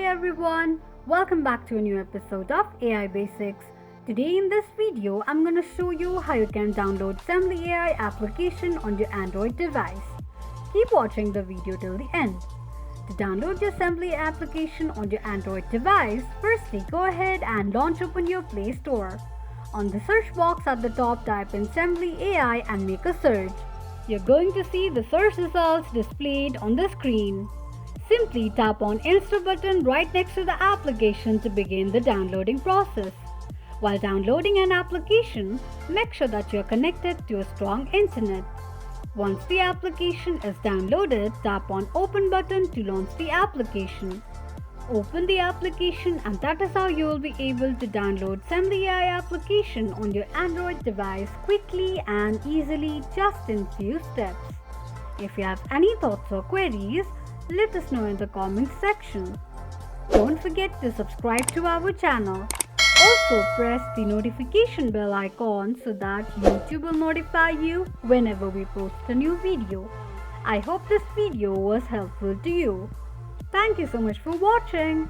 everyone, welcome back to a new episode of AI Basics. Today in this video, I'm going to show you how you can download Sembly AI application on your Android device. Keep watching the video till the end. To download your Sembly application on your Android device, firstly go ahead and launch open your Play Store. On the search box at the top, type in Sembly AI and make a search. You're going to see the search results displayed on the screen. Simply tap on Install button right next to the application to begin the downloading process. While downloading an application, make sure that you are connected to a strong internet. Once the application is downloaded, tap on Open button to launch the application. Open the application and that is how you will be able to download Sembly AI application on your Android device quickly and easily just in few steps. If you have any thoughts or queries, let us know in the comments section. Don't forget to subscribe to our channel. Also press the notification bell icon so that YouTube will notify you whenever we post a new video. I hope this video was helpful to you. Thank you so much for watching.